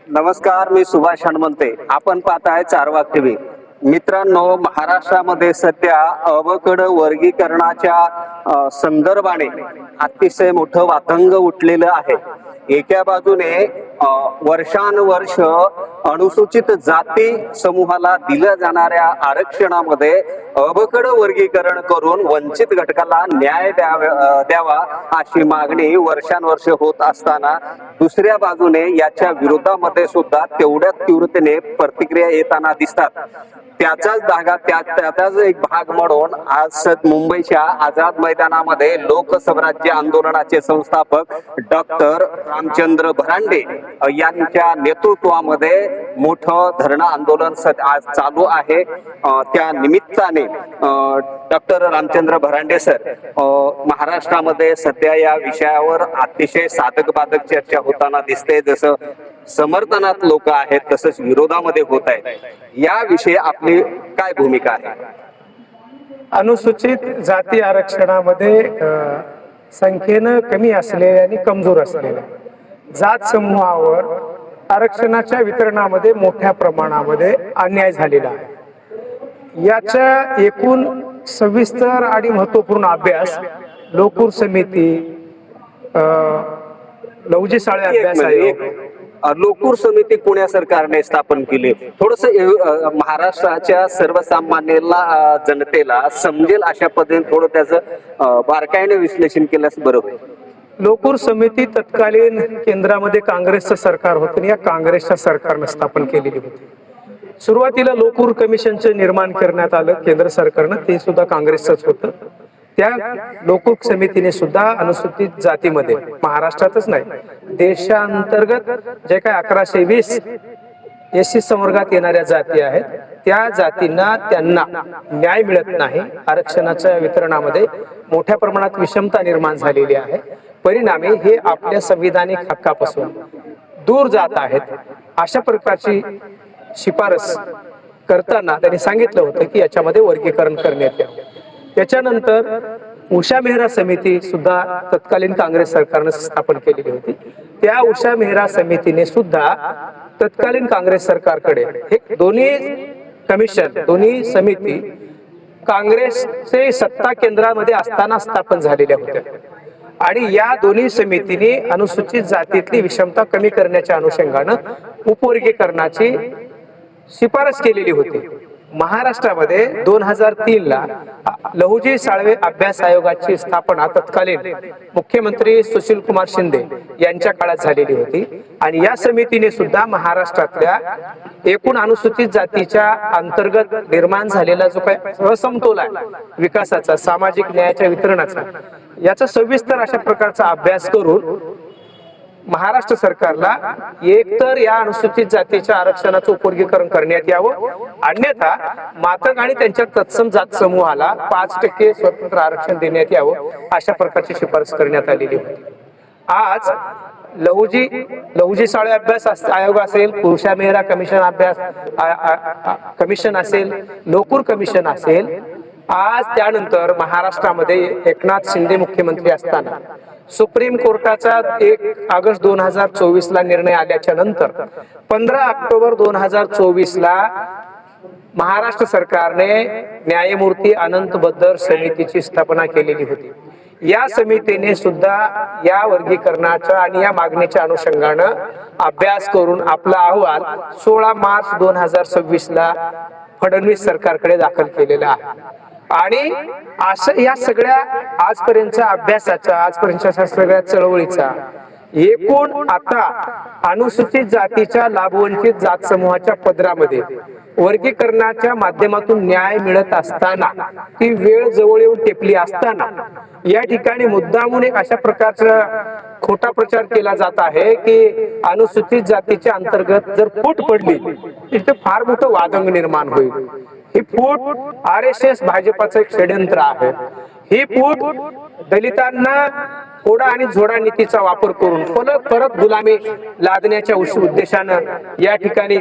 नमस्कार, मी सुभाष हनुमंते. आपण पाहताय चारवाक टीव्ही. मित्रांनो, महाराष्ट्रामध्ये सध्या अवकड वर्गीकरणाच्या संदर्भाने अतिशय मोठं वादंग उठलेलं आहे. एका बाजूने वर्षानुवर्ष अनुसूचित जाती समूहाला दिल्या जाणाऱ्या आरक्षणामध्ये अवकड वर्गीकरण करून वंचित घटकाला न्याय द्यावा अशी मागणी वर्षानुवर्ष होत असताना दुसऱ्या बाजूने याच्या विरोधामध्ये सुद्धा तेवढ्याच तीव्रतेने प्रतिक्रिया येताना दिसतात. त्याचाच एक भाग म्हणून आज मुंबईच्या आझाद मैदानामध्ये लोकसवराज्य आंदोलनाचे संस्थापक डॉक्टर रामचंद्र भरांडे यांच्या नेतृत्वामध्ये मोठं धरणं आंदोलन आज चालू आहे. त्या निमित्ताने डॉक्टर रामचंद्र भरांडे सर, महाराष्ट्रामध्ये सध्या या विषयावर अतिशय साधक बाधक चर्चा होताना दिसते. जसं समर्थनात लोक आहेत तसंच विरोधामध्ये होत आहेत. याविषयी आपली काय भूमिका आहे? अनुसूचित जाती आरक्षणामध्ये संख्येनं कमी असलेल्या आणि कमजोर असलेल्या जात समूहावर आरक्षणाच्या वितरणामध्ये मोठ्या प्रमाणामध्ये अन्याय झालेला आहे. याच्या एकूण सविस्तर आणि महत्वपूर्ण अभ्यास लोकूर समिती, लहुजी साळे अभ्यास आयोग, लोकूर समिती पुण्या सरकारने स्थापन केली. थोडस महाराष्ट्राच्या सर्वसामान्याला जनतेला समजेल अशा पद्धतीने थोडं त्याचं बारकाईने विश्लेषण केल्यास बरं होईल. लोकूर समिती तत्कालीन केंद्रामध्ये काँग्रेसचं सरकार होतं आणि या काँग्रेसच्या सरकारनं स्थापन केलेली होती. सुरुवातीला लोकूर कमिशनचे निर्माण करण्यात आलं केंद्र सरकारनं, ते सुद्धा काँग्रेसचंच होतं. त्या लोकूर समितीने सुद्धा अनुसूचित जातीमध्ये महाराष्ट्रातच नाही देशांतर्गत जे काय 1120 एससी संवर्गात येणाऱ्या जाती आहेत त्या जातींना त्यांना न्याय मिळत नाही. आरक्षणाच्या वितरणामध्ये मोठ्या प्रमाणात विषमता निर्माण झालेली आहे. परिणामी हे आपल्या संविधानिक हक्कापासून दूर जात आहेत. अशा प्रकारची शिफारस करताना त्यांनी सांगितलं होतं की याच्यामध्ये वर्गीकरण करण्यात यावं. त्याच्यानंतर उषा मेहरा समिती सुद्धा तत्कालीन काँग्रेस सरकारने स्थापन केलेली होती. त्या उषा मेहरा समितीने सुद्धा तत्कालीन काँग्रेस सरकारकडे हे दोन्ही समिती काँग्रेसचे सत्ता केंद्रामध्ये असताना स्थापन झालेल्या होत्या आणि या दोन्ही समितीने अनुसूचित जातीतली विषमता कमी करण्याच्या अनुषंगानं उपवर्गीकरणाची शिफारस केलेली होती. महाराष्ट्रामध्ये 2003 ला लहुजी साळवे अभ्यास आयोगाची स्थापना तत्कालीन मुख्यमंत्री सुशील कुमार शिंदे यांच्या काळात झालेली होती आणि या समितीने सुद्धा महाराष्ट्रातल्या एकूण अनुसूचित जातीच्या अंतर्गत निर्माण झालेला जो काही असमतोल आहे विकासाचा, सामाजिक न्यायाच्या वितरणाचा, याचा सविस्तर अशा प्रकारचा अभ्यास करून महाराष्ट्र सरकारला एकतर या अनुसूचित जातीच्या आरक्षणाचं उपवर्गीकरण करण्यात यावं, अन्यथा मातंग आणि त्यांच्या तत्सम जात समूहाला 5% स्वतंत्र आरक्षण देण्यात यावं अशा प्रकारची शिफारस करण्यात आलेली होती. आज लहुजी साळे अभ्यास आयोग असेल, उषा मेहरा कमिशन असेल, लोकूर कमिशन असेल, आज त्यानंतर महाराष्ट्रामध्ये एकनाथ शिंदे मुख्यमंत्री असताना सुप्रीम कोर्टाचा 1 ऑगस्ट 2024 ला निर्णय आल्याच्या नंतर 15 ऑक्टोबर 2024 ला महाराष्ट्र सरकारने न्यायमूर्ती अनंत बद्दर समितीची स्थापना केलेली होती. या समितीने सुद्धा या वर्गीकरणाच्या आणि या मागणीच्या अनुषंगानं अभ्यास करून आपला अहवाल 16 मार्च 2026 ला फडणवीस सरकारकडे दाखल केलेला आहे. आणि असं या सगळ्या आजपर्यंतच्या अभ्यासाच्या, आजपर्यंतच्या सगळ्या चळवळीचा एकूण आता अनुसूचित जातीच्या लाभवंचित जात समूहाच्या पदरामध्ये वर्गीकरणाच्या माध्यमातून न्याय मिळत असताना, ती वेळ जवळ येऊन टेपली असताना या ठिकाणी मुद्दामून एक अशा प्रकारचा खोटा प्रचार केला जात आहे की अनुसूचित जातीच्या अंतर्गत जर फूट पडली तर फार मोठं वादंग निर्माण होईल. ही फूट RSS भाजपाचं एक षड्यंत्र आहे. ही फूट दलितांना फोडा आणि झोडा नीतीचा वापर करून परत गुलामी लादण्याच्या उद्देशानं या ठिकाणी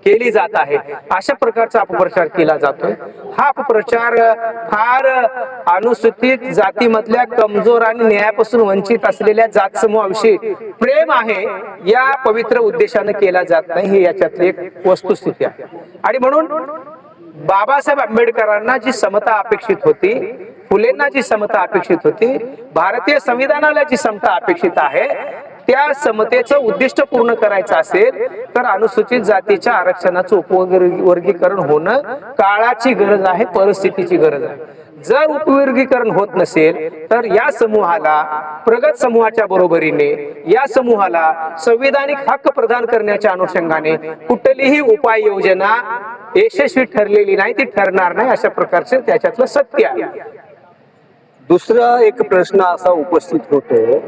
केली जात आहे, अशा प्रकारचा अपप्रचार केला जातोय. हा अपप्रचार फार अनुसूचित जातीमधल्या कमजोर आणि न्यायापासून वंचित असलेल्या जात समूहाविषयी प्रेम आहे या पवित्र उद्देशाने केला जात नाही, ही याच्यातली एक वस्तुस्थिती आहे. आणि म्हणून बाबासाहेब आंबेडकरांना जी समता अपेक्षित होती, फुलेंना जी समता अपेक्षित होती, भारतीय संविधानाला जी समता अपेक्षित आहे, त्या समतेचं उद्दिष्ट पूर्ण करायचं असेल तर अनुसूचित जातीच्या आरक्षणाचं उपवर्गीकरण होणं काळाची गरज आहे, परिस्थितीची गरज आहे. जर उपवर्गीकरण होत नसेल तर या समूहाला, प्रगत समूहाच्या बरोबरीने या समूहाला संविधानिक हक्क प्रदान करण्याच्या अनुषंगाने कुठलीही उपाययोजना यशस्वी ठरलेली नाही, ती ठरणार नाही, अशा प्रकारचे त्याच्यातलं सत्य आहे. दुसरा एक प्रश्न असा उपस्थित होतो,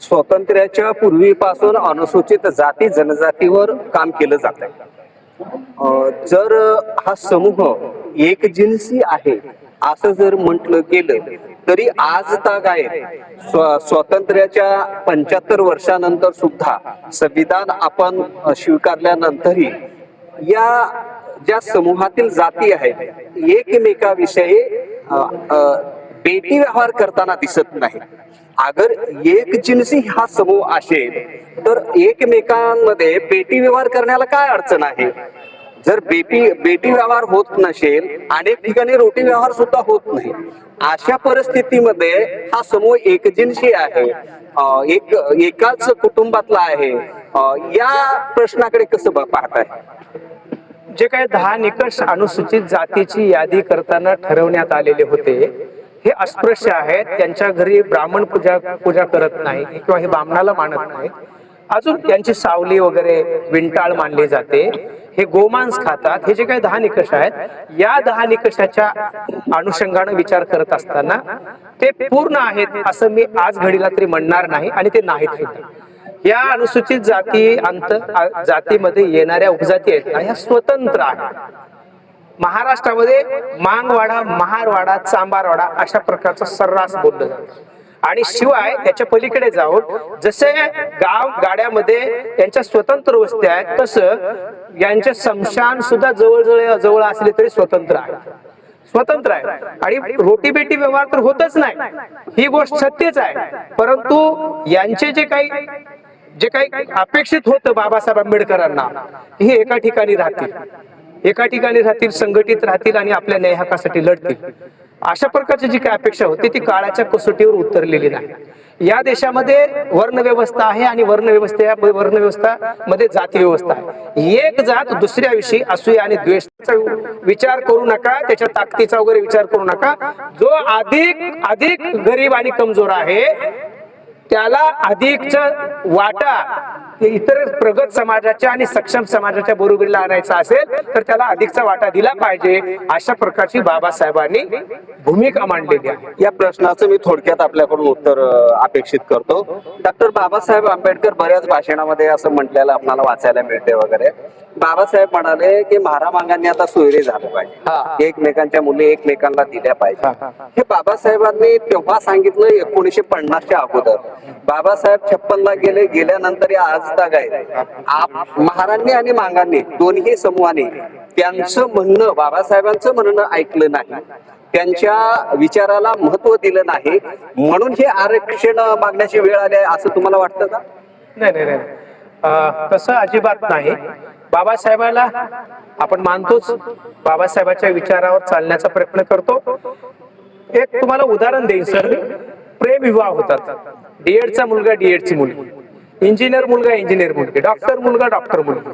स्वातंत्र्याच्या पूर्वीपासून अनुसूचित जाती जनजातीवर काम केलं जात आहे. जर हा समूह एकजिन्सी आहे असं जर म्हटलं गेलं तरी आज ताग आहे. स्वातंत्र्याच्या 75 वर्षानंतर सुद्धा संविधान आपण स्वीकारल्यानंतरही या ज्या समूहातील जाती आहेत एकमेकाविषयी बेटी व्यवहार करताना दिसत नाही. अगर एक जिन्सी हा समूह असेल तर एकमेकांमध्ये बेटी व्यवहार करण्याला काय अडचण आहे? जर बेटी व्यवहार होत नसेल, अनेक ठिकाणी रोटी व्यवहार सुद्धा होत नाही, अशा परिस्थितीमध्ये हा समूह एकजिन्सी आहे, एकाच कुटुंबातला आहे, या प्रश्नाकडे कसं पाहताय? जे काही 10 निकष अनुसूचित जातीची यादी करताना ठरवण्यात आलेले होते हे अस्पृश्य आहेत, त्यांच्या घरी ब्राह्मण पूजा करत नाही किंवा हे ब्राह्मणाला मानत नाही, अजून त्यांची सावली वगैरे विंटाळ मानली जाते, हे गोमांस खातात, हे जे काही 10 निकष आहेत, या 10 निकषाच्या अनुषंगाने विचार करत असताना ते पूर्ण आहेत असं मी आज घडीला तरी म्हणणार नाही आणि ते नाहीत सुद्धा. या अनुसूचित जातीमध्ये येणाऱ्या उपजाती आहेत ना, ह्या स्वतंत्र आहेत. महाराष्ट्रामध्ये मांगवाडा, महारवाडा, चांबारवाडा अशा प्रकारचं सर्रास बोललं जातं. आणि शिवाय त्याच्या पलीकडे जाऊन जसे गाव गाड्यामध्ये त्यांच्या स्वतंत्र वस्त्या आहेत, तसं यांचे स्मशान सुद्धा जवळ असले तरी स्वतंत्र आहे. आणि रोटी बेटी व्यवहार तर होतच नाही, ही गोष्ट सत्यच आहे. परंतु यांचे जे काही अपेक्षित होतं बाबासाहेब आंबेडकरांना, हे एका ठिकाणी राहतील, संघटित राहतील आणि आपल्या न्याय हक्कासाठी लढतील, अशा प्रकारची जी काही अपेक्षा होती ती काळाच्या कसोटीवर उतरलेली नाही. या देशामध्ये वर्णव्यवस्था आहे आणि वर्णव्यवस्थामध्ये जाती व्यवस्था आहे. एक जात दुसऱ्याविषयी असूया आणि द्वेषाचा विचार करू नका, त्याच्या ताकदीचा वगैरे विचार करू नका. जो अधिक गरीब आणि कमजोर आहे त्याला अधिकचा वाटा इतर प्रगत समाजाच्या आणि सक्षम समाजाच्या बरोबरीला आणायचा असेल तर त्याला अधिकचा वाटा दिला पाहिजे, अशा प्रकारची बाबासाहेबांनी भूमिका मांडलेली आहे. या प्रश्नाचं मी थोडक्यात आपल्याकडून उत्तर अपेक्षित करतो. डॉक्टर बाबासाहेब आंबेडकर बऱ्याच भाषणामध्ये असं म्हटलेलं आपल्याला वाचायला मिळते वगैरे. बाबासाहेब म्हणाले की महारामांगांनी आता सोयरे झालं पाहिजे, एकमेकांच्या मुली एकमेकांना दिल्या पाहिजे. हे बाबासाहेबांनी तेव्हा सांगितलं 1950च्या अगोदर. बाबासाहेब 56 ला गेल्यानंतर या आज ताग आहे. महारांनी आणि मांगांनी दोन्ही समूहाने त्यांचं म्हणणं, बाबासाहेबांचं म्हणणं ऐकलं नाही, त्यांच्या विचाराला महत्व दिलं नाही, म्हणून हे आरक्षण मागण्याची वेळ आली आहे असं तुम्हाला वाटतं का? नाही, तसं अजिबात नाही. बाबासाहेबाला आपण मानतोच, बाबासाहेबांच्या विचारावर चालण्याचा प्रयत्न करतो. एक तुम्हाला उदाहरण देईन सर. प्रेम विवाह होतात, डीएडचा मुलगा डीएडची मुलगी, इंजिनियर मुलगा इंजिनियर मुलगी, डॉक्टर मुलगा डॉक्टर मुलगी,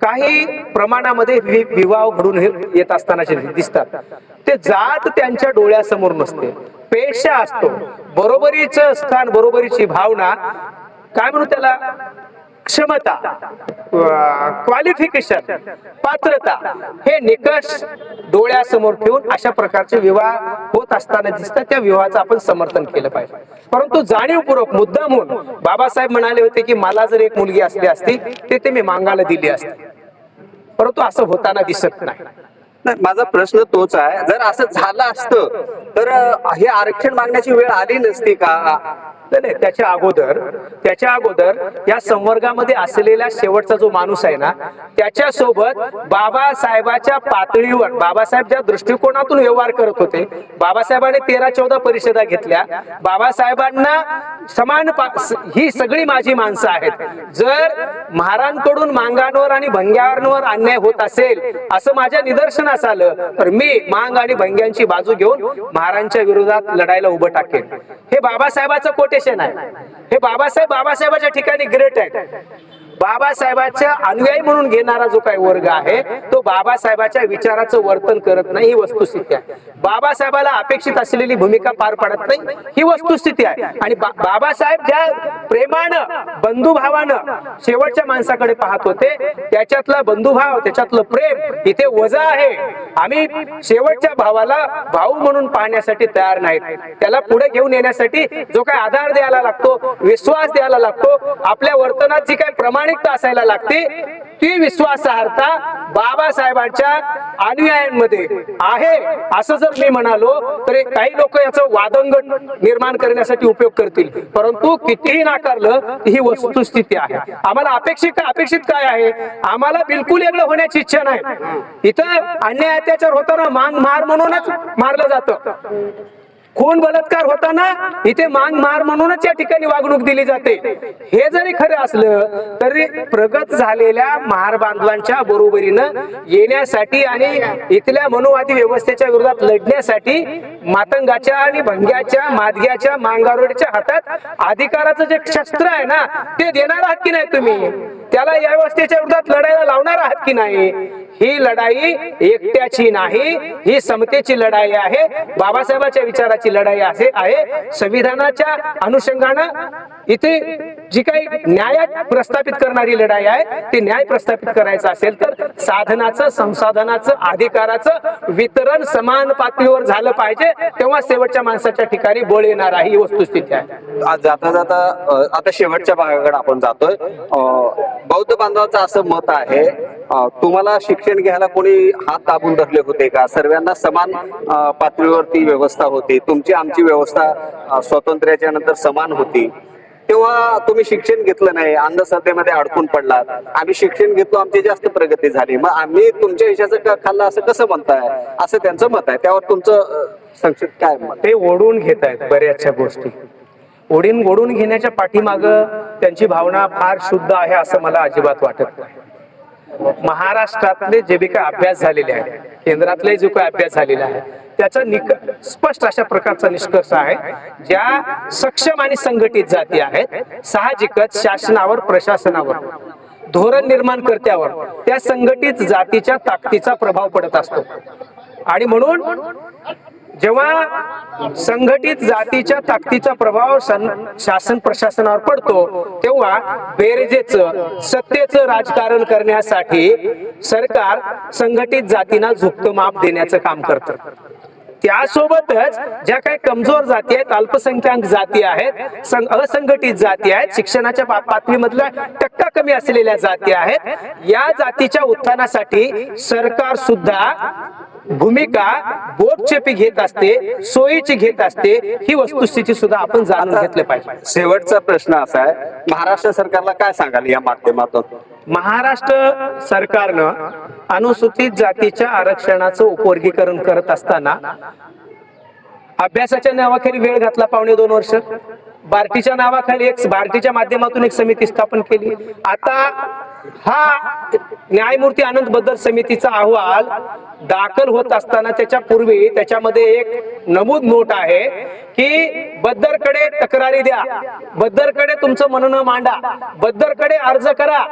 काही प्रमाणामध्ये विवाह घडून येत असतानाचे दिसतात. ते जात त्यांच्या डोळ्यासमोर नसते, पेशा असतो. बरोबरीचं स्थान, बरोबरीची भावना, काय म्हणू त्याला, क्षमता, क्वालिफिकेशन, पात्रता, हे निकष डोळ्यासमोर ठेवून अशा प्रकारचे विवाह होत असताना दिसतात. त्या विवाहाचं आपण समर्थन केलं पाहिजे. परंतु जाणीवपूर्वक मुद्दामून बाबासाहेब म्हणाले होते की मला जर एक मुलगी असली असती ते मी मांगायला दिली असती, परंतु असं होताना दिसत नाही. माझा प्रश्न तोच आहे, जर असं झालं असतं तर हे आरक्षण मागण्याची वेळ आली नसती का? नाही, त्याच्या अगोदर या संवर्गामध्ये असलेला शेवटचा जो माणूस आहे ना, त्याच्यासोबत बाबासाहेबाच्या पातळीवर बाबासाहेब ज्या दृष्टिकोनातून व्यवहार करत होते, बाबासाहेबांनी 13-14 परिषदा घेतल्या, बाबासाहेबांना ही सगळी माझी माणसं आहेत. जर महारांकडून मांगांवर आणि भंग्यांवर अन्याय होत असेल असं माझ्या निदर्शनास आलं तर मी मांग आणि भंग्यांची बाजू घेऊन महारांच्या विरोधात लढायला उभं टाकेन. हे बाबासाहेबाचं कोटेशन आहे. हे बाबासाहेबाच्या ठिकाणी ग्रेट आहेत. बाबासाहेबाच्या अनुयायी म्हणून घेणारा जो काही वर्ग आहे तो बाबासाहेबाच्या विचाराचं वर्तन करत नाही, ही वस्तुस्थिती आहे. बाबासाहेबाला अपेक्षित असलेली भूमिका पार पाडत नाही, ही वस्तुस्थिती आहे. आणि बाबासाहेब ज्या प्रेमानं बंधुभावानं शेवटच्या माणसाकडे पाहत होते, त्याच्यातला बंधुभाव, त्याच्यातलं प्रेम इथे वजा आहे. आम्ही शेवटच्या भावाला भाऊ म्हणून पाहण्यासाठी तयार नाहीत. त्याला पुढे घेऊन येण्यासाठी जो काही आधार द्यायला लागतो, विश्वास द्यायला लागतो, आपल्या वर्तनात जी काही प्रामाणिकता असायला लागते, ती विश्वासार्हता बाबासाहेबांच्या अनुयायांमध्ये आहे असं जर मी म्हणालो तर काही लोक याचं वादंग निर्माण करण्यासाठी उपयोग करतील. परंतु कितीही नाकारलं ही वस्तुस्थिती आहे. आम्हाला अपेक्षित काय आहे? आम्हाला बिलकुल वेगळं होण्याची इच्छा नाही. इथं अन्याय अत्याचार होताना मांग मार म्हणूनच मारलं जातं. खून बलात्कार होताना इथे मांग मार म्हणूनच या ठिकाणी वागणूक दिली जाते. हे जरी खरं असलं तरी प्रगत झालेल्या महार बांधवांच्या बरोबरीनं येण्यासाठी आणि इथल्या मनोवादी व्यवस्थेच्या विरोधात लढण्यासाठी मातंगाच्या आणि भंग्याच्या, मादग्याच्या, मांगारोडच्या हातात अधिकाराचं जे शस्त्र आहे ना, ते देणार आहात की नाही तुम्ही? त्याला या व्यवस्थेच्या विरोधात लढायला लावणार आहात की नाही? ही लढाई एकट्याची नाही, ही समतेची लढाई आहे. बाबासाहेबांच्या विचाराची लढाई आहे. संविधानाच्या अनुषंगानं इथे जी काही न्याय प्रस्थापित करणारी लढाई आहे, ती न्याय प्रस्थापित करायचं असेल तर साधनाचं, संसाधनाचं, अधिकाराचं वितरण समान पातळीवर झालं पाहिजे. तेव्हा शेवटच्या माणसाच्या ठिकाणी बळ येणार आहे, ही वस्तुस्थिती आहे. आज आता शेवटच्या भागाकडे आपण जातोय. बौद्ध बांधवांचं असं मत आहे, तुम्हाला शिक्षण घ्यायला कोणी हात दाबून धरले होते का? सर्वांना समान पातळीवरती व्यवस्था होती. तुमची आमची व्यवस्था स्वातंत्र्याच्या नंतर समान होती. तेव्हा तुम्ही शिक्षण घेतलं नाही, अंधश्रद्धेमध्ये अडकून पडलात. आम्ही शिक्षण घेतलो, आमची जास्त प्रगती झाली, मग आम्ही तुमच्या हिशाचं खाल्लं असं कसं म्हणताय? असं त्यांचं मत आहे. त्यावर तुमचं संक्षिप्त काय मत? ते ओढून घेत आहेत बऱ्याचशा गोष्टी. ओढून घेण्याच्या पाठीमाग त्यांची भावना फार शुद्ध आहे असं मला अजिबात वाटत नाही. महाराष्ट्रातले जे बी काय अभ्यास झालेले आहेत, केंद्रातले जो काय अभ्यास झालेला आहे, त्याचा स्पष्ट अशा प्रकारचा निष्कर्ष आहे. ज्या सक्षम आणि संघटित जाती आहेत, साहजिकच शासनावर, प्रशासनावर, धोरण निर्माणकर्त्यावर त्या संघटित जातीच्या ताकदीचा प्रभाव पडत असतो. आणि म्हणून जेव्हा संघटित जातीच्या ताकदीचा प्रभाव शासन प्रशासनावर पडतो, तेव्हा बेरजेचं सत्तेचं राजकारण करण्यासाठी सरकार संघटित जातींना झुकतं माप देण्याचं काम करतं. त्यासोबतच ज्या काही कमजोर जाती आहेत, अल्पसंख्याक जाती आहेत, असंघटित जाती आहेत, शिक्षणाच्या पातळीमधला टक्का कमी असलेल्या जाती आहेत, या जातीच्या उत्थानासाठी सरकार सुद्धा भूमिका बोटचेपी घेत असते, सोयीची घेत असते. ही वस्तुस्थिती सुद्धा आपण जाणून घेतलं पाहिजे. शेवटचा प्रश्न असा आहे, महाराष्ट्र सरकारला काय सांगाल या माध्यमातून? महाराष्ट्र सरकारनं अनुसूचित जातीच्या आरक्षणाचं उपवर्गीकरण करत असताना अभ्यासाच्या नावाखाली वेळ घातला 2.5 वर्ष. बार्टीच्या नावाखाली बार्टीच्या माध्यमातून एक समिती स्थापन केली. आता हा न्यायमूर्ती आनंद बद्दल समितीचा अहवाल दाखल होत असताना त्याच्या पूर्वी त्याच्यामध्ये एक नमूद नोट आहे की बद्दरकडे तक्रारी द्या, बद्दरकडे तुमचं म्हणणं मांडा, बद्दरकडे अर्ज करा,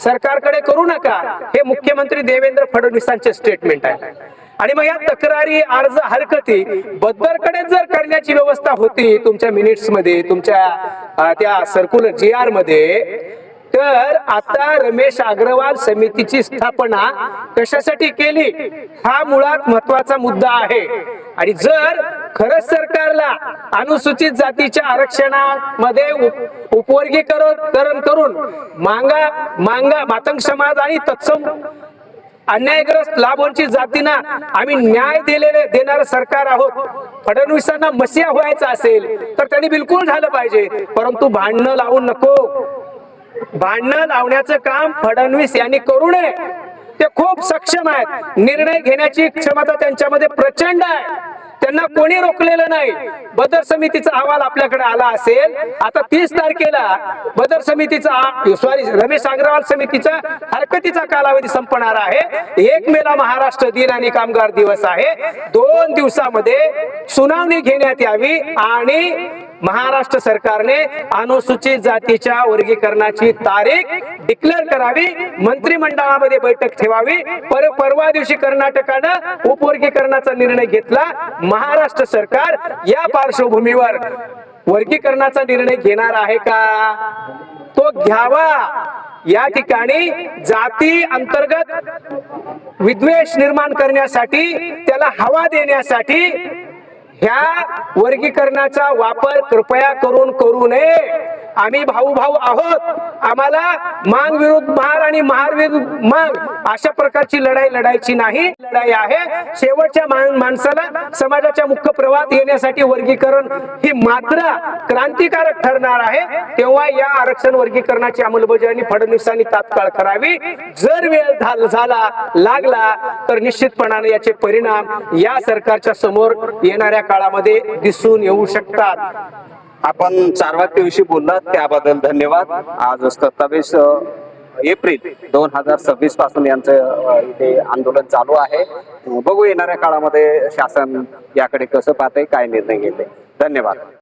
सरकारकडे करू नका. हे मुख्यमंत्री देवेंद्र फडणवीसांचे स्टेटमेंट आहे. आणि मग या तक्रारी, अर्ज, हरकती बद्दरकडे जर करण्याची व्यवस्था होती तुमच्या मिनिट्स मध्ये, तुमच्या त्या सर्क्युलर GR मध्ये, तर आता रमेश अग्रवाल समितीची स्थापना कशासाठी केली हा मुळात महत्वाचा मुद्दा आहे. आणि जर खरंच सरकारला अनुसूचित जातीच्या आरक्षणामध्ये उपवर्गीकरण करून मातंग समाज आणि तत्सम अन्यायग्रस्त लाभवंचित जातींना आम्ही न्याय देणारं सरकार आहोत. फडणवीसांना मसिया व्हायचं असेल तर त्यांनी बिलकुल झालं पाहिजे, परंतु भांडणं लावून नको. भांडणं लावण्याचं काम फडणवीस यांनी करू नये. ते खूप सक्षम आहेत, निर्णय घेण्याची क्षमता त्यांच्यामध्ये प्रचंड आहे, त्यांना कोणी रोखलेलं नाही. बदर समितीचा अहवाल आपल्याकडे आला असेल, आता 30 तारखेला बदर समितीचा रमेश अग्रवाल समितीचा हरकतीचा कालावधी संपणार आहे. 1 मेला महाराष्ट्र दिन आणि कामगार दिवस आहे. 2 दिवसामध्ये सुनावणी घेण्यात यावी आणि महाराष्ट्र सरकारने अनुसूचित जातीच्या वर्गीकरणाची तारीख डिक्लेअर करावी, मंत्रिमंडळामध्ये बैठक ठेवावी. परवा दिवशी कर्नाटकानं उपवर्गीकरणाचा निर्णय घेतला. महाराष्ट्र सरकार या पार्श्वभूमीवर वर्गीकरणाचा निर्णय घेणार आहे का? तो घ्यावा. या ठिकाणी जाती अंतर्गत विद्वेष निर्माण करण्यासाठी, त्याला हवा देण्यासाठी ह्या वर्गीकरणाचा वापर कृपया करू नये. आम्ही भाऊ आहोत. आम्हाला मांग विरुद्ध महार आणि महार विरुद्ध मांग अशा प्रकारची लढाई लढायची नाही. लढाई आहे शेवटच्या माणसाला समाजाच्या मुख्य प्रवाहात येण्यासाठी वर्गीकरण ही मात्रा क्रांतिकारक ठरणार आहे. तेव्हा या आरक्षण वर्गीकरणाची अंमलबजावणी फडणवीसांनी तात्काळ करावी. जर वेळ झाला लागला तर निश्चितपणाने याचे परिणाम या सरकारच्या समोर येणाऱ्या काळामध्ये दिसून येऊ शकतात. आपण चारवाक्याविषयी बोललात त्याबद्दल धन्यवाद. आज 27 एप्रिल 2026 पासून यांचं इथे आंदोलन चालू आहे. बघू येणाऱ्या काळामध्ये शासन याकडे कसं पाहते, काय निर्णय घेते. धन्यवाद.